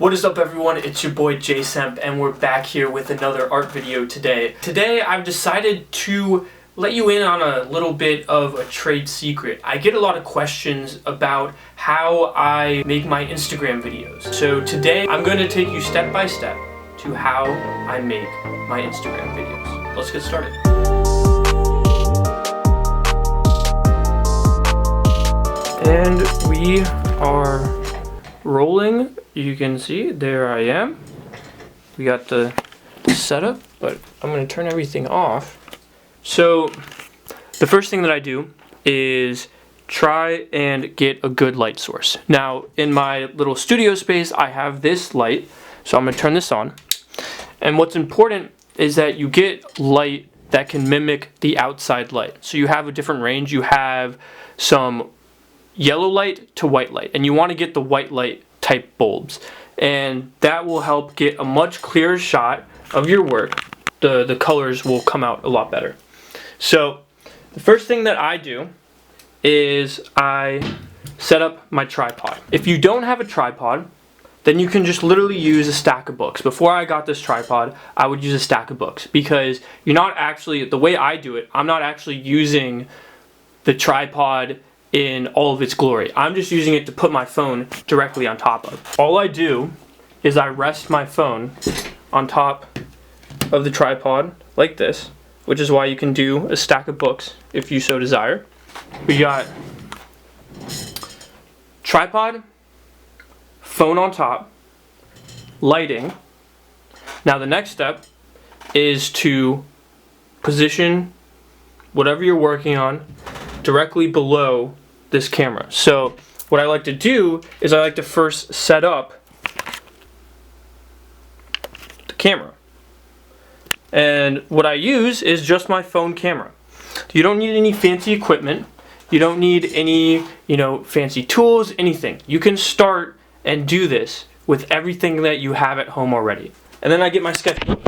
What is up, everyone? It's your boy JSemp, and we're back here with another art video today. Today I've decided to let you in on a little bit of a trade secret. I get a lot of questions about how I make my Instagram videos. So today I'm going to take you step by step to how I make my Instagram videos. Let's get started. And we are rolling. You can see there I am. We got the setup, but I'm going to turn everything off. So the first thing that I do is try and get a good light source. Now in my little studio space I have this light, so I'm going to turn this on. And what's important is that you get light that can mimic the outside light. So you have a different range. You have some yellow light to white light, and you want to get the white light type bulbs, and that will help get a much clearer shot of your work. The colors will come out a lot better. So the first thing that I do is I set up my tripod. If you don't have a tripod, then you can just literally use a stack of books. Before I got this tripod, I would use a stack of books, because you're not actually, the way I do it, I'm not actually using the tripod in all of its glory. I'm just using it to put my phone directly on top of. All I do is I rest my phone on top of the tripod like this, which is why you can do a stack of books if you so desire. We got tripod, phone on top, lighting. Now the next step is to position whatever you're working on directly below this camera. So what I like to do is I like to first set up the camera. And what I use is just my phone camera. You don't need any fancy equipment. You don't need any, fancy tools, anything. You can start and do this with everything that you have at home already. And then I get my sketchbook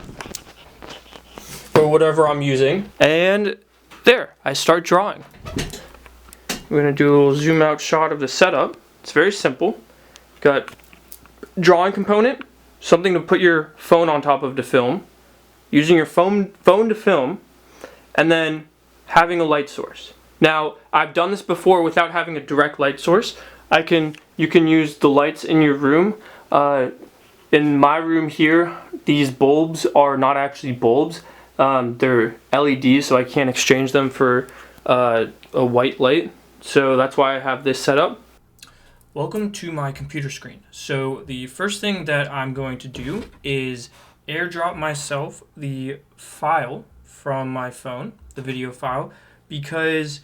or whatever I'm using, and there, I start drawing. We're going to do a little zoom out shot of the setup. It's very simple. Got drawing component, something to put your phone on top of to film, using your phone to film, and then having a light source. Now, I've done this before without having a direct light source. You can use the lights in your room. In my room here, these bulbs are not actually bulbs. They're LEDs, so I can't exchange them for a white light. So that's why I have this set up. Welcome to my computer screen. So the first thing that I'm going to do is airdrop myself the file from my phone, the video file, because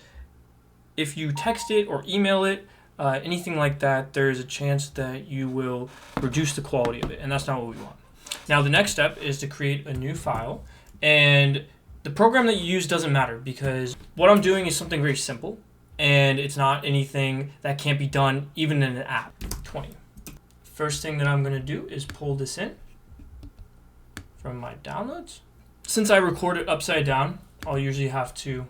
if you text it or email it, anything like that, there's a chance that you will reduce the quality of it, and that's not what we want. Now the next step is to create a new file, and the program that you use doesn't matter, because what I'm doing is something very simple, and it's not anything that can't be done even in an app. 20. First thing that I'm going to do is pull this in from my downloads. Since I record it upside down, I'll usually have to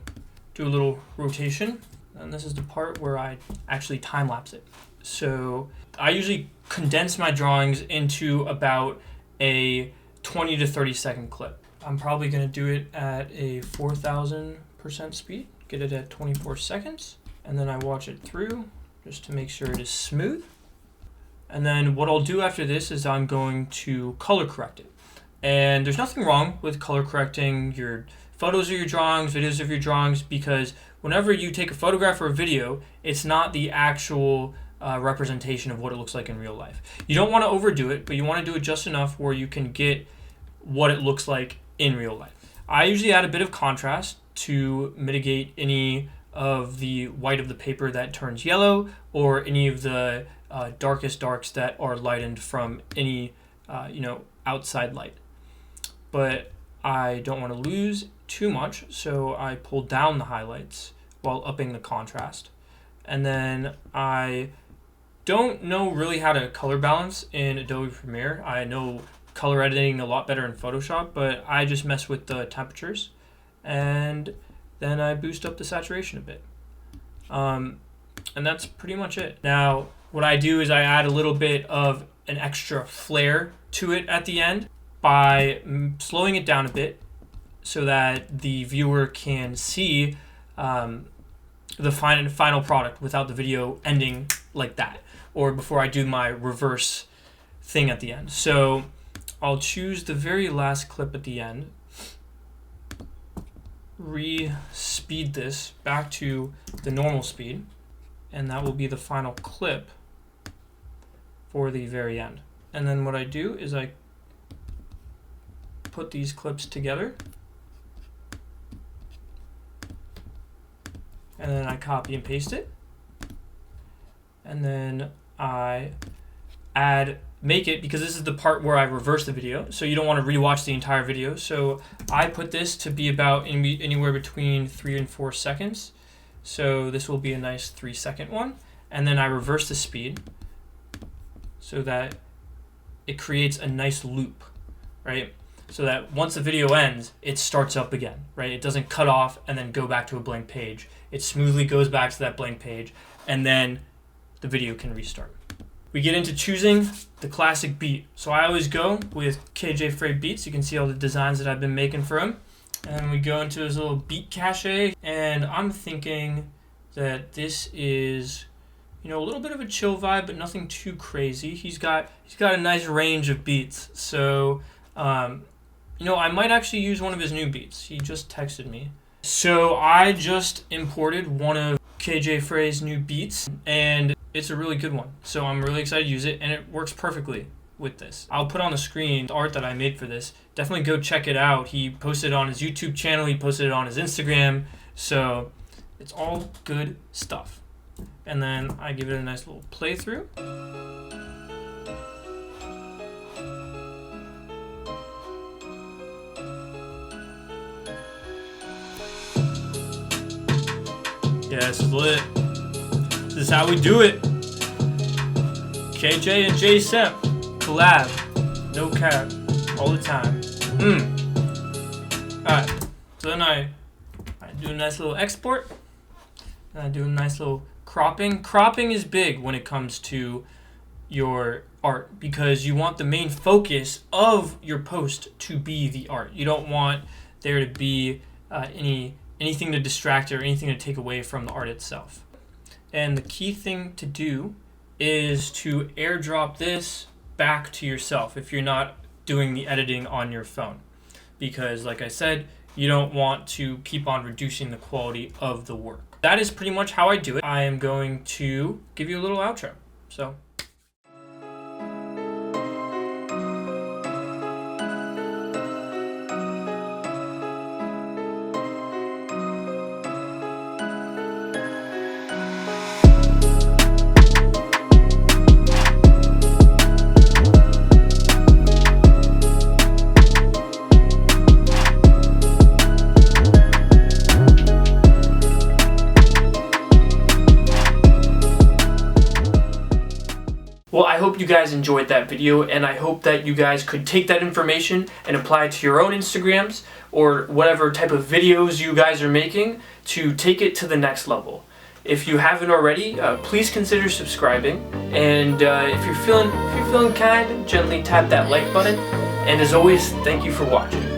do a little rotation, and this is the part where I actually time-lapse it. So I usually condense my drawings into about a 20 to 30 second clip. I'm probably going to do it at a 4,000% speed, get it at 24 seconds, and then I watch it through just to make sure it is smooth. And then what I'll do after this is I'm going to color correct it. And there's nothing wrong with color correcting your photos of your drawings, videos of your drawings, because whenever you take a photograph or a video, it's not the actual representation of what it looks like in real life. You don't want to overdo it, but you want to do it just enough where you can get what it looks like in real life. I usually add a bit of contrast to mitigate any of the white of the paper that turns yellow, or any of the darkest darks that are lightened from any outside light. But I don't want to lose too much, so I pull down the highlights while upping the contrast. And then I don't know really how to color balance in Adobe Premiere. I know color editing a lot better in Photoshop, but I just mess with the temperatures, and then I boost up the saturation a bit. And that's pretty much it. Now, what I do is I add a little bit of an extra flair to it at the end by slowing it down a bit so that the viewer can see the final product without the video ending like that, or before I do my reverse thing at the end. So I'll choose the very last clip at the end, re-speed this back to the normal speed, and that will be the final clip for the very end. And then what I do is I put these clips together, and then I copy and paste it, and then I make it, because this is the part where I reverse the video, so you don't want to rewatch the entire video. So I put this to be about anywhere between 3 and 4 seconds. So this will be a nice 3-second one, and then I reverse the speed so that it creates a nice loop, right? So that once the video ends, it starts up again, right? It doesn't cut off and then go back to a blank page. It smoothly goes back to that blank page, and then the video can restart. We get into choosing the classic beat. So I always go with KJ Frey Beats. You can see all the designs that I've been making for him. And we go into his little beat cache, and I'm thinking that this is, you know, a little bit of a chill vibe, but nothing too crazy. He's got a nice range of beats. So you know, I might actually use one of his new beats. He just texted me. So I just imported one of KJ Frey's new beats, and it's a really good one. So I'm really excited to use it, and it works perfectly with this. I'll put on the screen the art that I made for this. Definitely go check it out. He posted it on his YouTube channel. He posted it on his Instagram. So it's all good stuff. And then I give it a nice little playthrough. Yeah, this is lit. This is how we do it. KJ and J Semp collab, no cap, all the time. Alright, so then I do a nice little export, and I do a nice little cropping. Cropping is big when it comes to your art, because you want the main focus of your post to be the art. You don't want there to be anything to distract or anything to take away from the art itself. And the key thing to do is to airdrop this back to yourself if you're not doing the editing on your phone, because like I said, you don't want to keep on reducing the quality of the work. That is pretty much how I do it. I am going to give you a little outro. So well, I hope you guys enjoyed that video, and I hope that you guys could take that information and apply it to your own Instagrams or whatever type of videos you guys are making to take it to the next level. If you haven't already, please consider subscribing, and if you're feeling kind, gently tap that like button. And as always, thank you for watching.